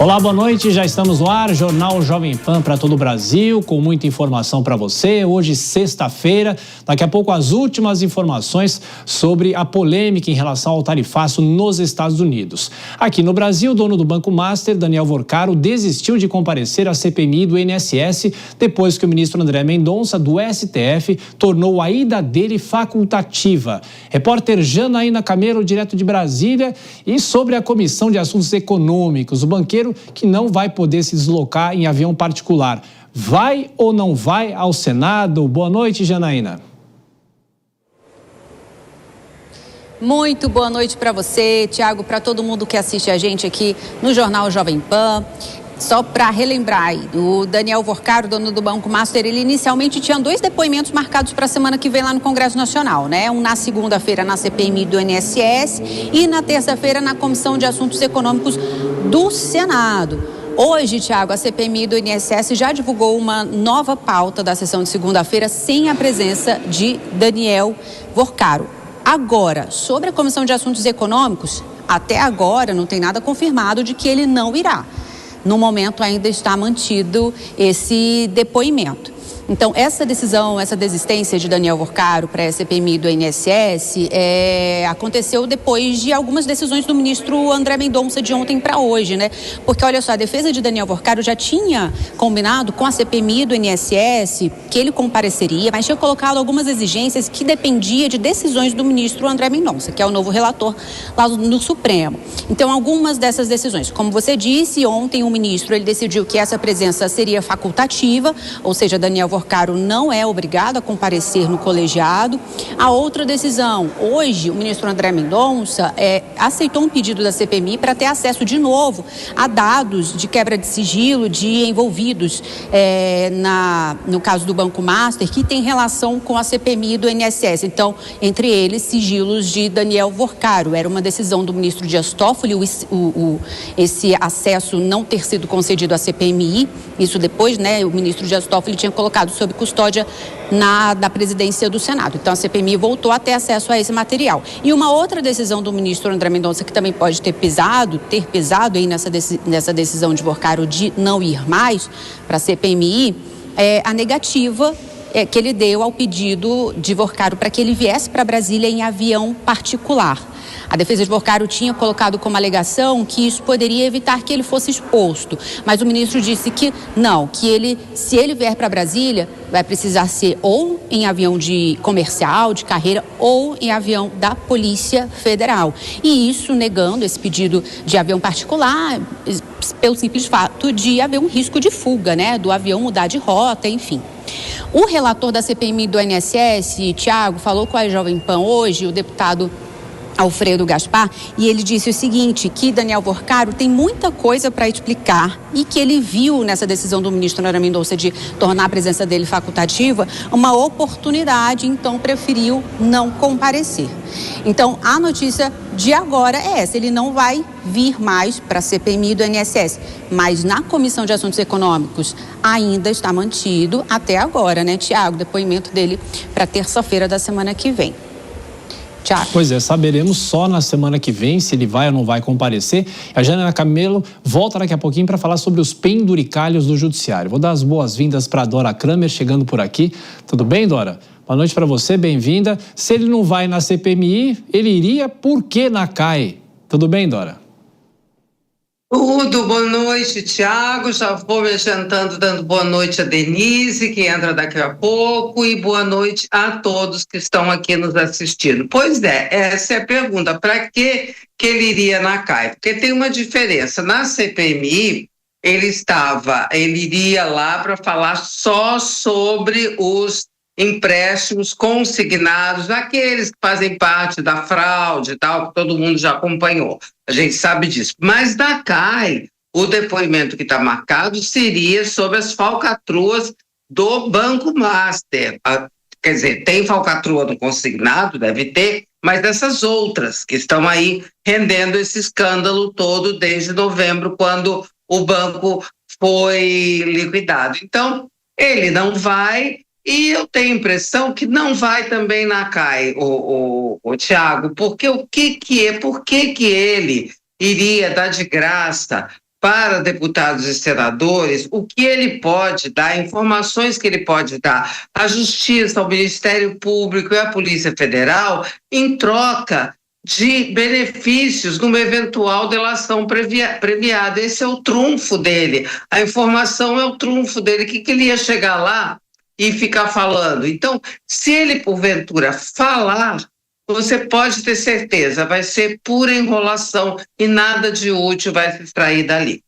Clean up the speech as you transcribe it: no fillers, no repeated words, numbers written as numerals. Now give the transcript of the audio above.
Olá, boa noite, já estamos no ar, Jornal Jovem Pan para todo o Brasil, com muita informação para você. Hoje, sexta-feira, daqui a pouco as últimas informações sobre a polêmica em relação ao tarifaço nos Estados Unidos. Aqui no Brasil, o dono do Banco Master, Daniel Worcaro, desistiu de comparecer à CPMI do INSS depois que o ministro André Mendonça, do STF, tornou a ida dele facultativa. Repórter Janaína Camelo, direto de Brasília, e sobre a Comissão de Assuntos Econômicos, o banqueiro que não vai poder se deslocar em avião particular. Vai ou não vai ao Senado? Boa noite, Janaína. Muito boa noite para você, Tiago, para todo mundo que assiste a gente aqui no Jornal Jovem Pan. Só para relembrar, o Daniel Worcaro, dono do Banco Master, ele inicialmente tinha 2 depoimentos marcados para a semana que vem lá no Congresso Nacional, né? Um na segunda-feira na CPMI do INSS e na terça-feira na Comissão de Assuntos Econômicos do Senado. Hoje, Tiago, a CPMI do INSS já divulgou uma nova pauta da sessão de segunda-feira sem a presença de Daniel Worcaro. Agora, sobre a Comissão de Assuntos Econômicos, até agora não tem nada confirmado de que ele não irá. No momento ainda está mantido esse depoimento. Então, essa decisão, essa desistência de Daniel Worcaro para a CPMI do INSS aconteceu depois de algumas decisões do ministro André Mendonça de ontem para hoje, né? Porque, olha só, a defesa de Daniel Worcaro já tinha combinado com a CPMI do INSS que ele compareceria, mas tinha colocado algumas exigências que dependia de decisões do ministro André Mendonça, que é o novo relator lá no Supremo. Então, algumas dessas decisões, como você disse, ontem o ministro ele decidiu que essa presença seria facultativa, ou seja, Daniel Worcaro não é obrigado a comparecer no colegiado. A outra decisão, hoje o ministro André Mendonça aceitou um pedido da CPMI para ter acesso de novo a dados de quebra de sigilo de envolvidos no caso do Banco Master, que tem relação com a CPMI do INSS. Então, entre eles, sigilos de Daniel Worcaro. Era uma decisão do ministro Dias Toffoli, esse acesso não ter sido concedido à CPMI. Isso depois, né, o ministro Dias Toffoli tinha colocado sob custódia da presidência do Senado. Então, a CPMI voltou a ter acesso a esse material. E uma outra decisão do ministro André Mendonça, que também pode ter pesado aí nessa decisão de Worcaro de não ir mais para a CPMI, é a negativa que ele deu ao pedido de Worcaro para que ele viesse para Brasília em avião particular. A defesa de Worcaro tinha colocado como alegação que isso poderia evitar que ele fosse exposto, mas o ministro disse que não, que se ele vier para Brasília, vai precisar ser ou em avião comercial, de carreira, ou em avião da Polícia Federal. E isso negando esse pedido de avião particular, pelo simples fato de haver um risco de fuga, né, do avião mudar de rota, enfim. O relator da CPMI do INSS, Tiago, falou com a Jovem Pan hoje, o deputado Alfredo Gaspar, e ele disse o seguinte, que Daniel Worcaro tem muita coisa para explicar e que ele viu nessa decisão do ministro André Mendonça de tornar a presença dele facultativa uma oportunidade, então preferiu não comparecer. Então, a notícia de agora é essa, ele não vai vir mais para a CPMI do INSS, mas na Comissão de Assuntos Econômicos ainda está mantido até agora, né, Tiago? Depoimento dele para terça-feira da semana que vem. Tiago. Pois é, saberemos só na semana que vem se ele vai ou não vai comparecer. A Janaína Camelo volta daqui a pouquinho para falar sobre os penduricalhos do Judiciário. Vou dar as boas-vindas para a Dora Kramer, chegando por aqui. Tudo bem, Dora? Boa noite para você, bem-vinda. Se ele não vai na CPMI, ele iria por que na CAI? Tudo bem, Dora? Tudo, boa noite, Tiago. Já vou me adiantando, dando boa noite a Denise, que entra daqui a pouco, e boa noite a todos que estão aqui nos assistindo. Pois é, essa é a pergunta, para que ele iria na CAI? Porque tem uma diferença, na CPMI ele iria lá para falar só sobre os empréstimos consignados, aqueles que fazem parte da fraude e tal, que todo mundo já acompanhou, a gente sabe disso. Mas da CAI, o depoimento que está marcado seria sobre as falcatruas do Banco Master. Quer dizer, tem falcatrua no consignado, deve ter, mas dessas outras que estão aí rendendo esse escândalo todo desde novembro, quando o banco foi liquidado. Então, ele não vai. E eu tenho a impressão que não vai também na CAI, o Tiago, porque por que ele iria dar de graça para deputados e senadores o que ele pode dar, informações que ele pode dar à Justiça, ao Ministério Público e à Polícia Federal em troca de benefícios numa eventual delação premiada. Esse é o trunfo dele. A informação é o trunfo dele. O que ele ia chegar lá e ficar falando? Então, se ele, porventura, falar, você pode ter certeza, vai ser pura enrolação e nada de útil vai se extrair dali.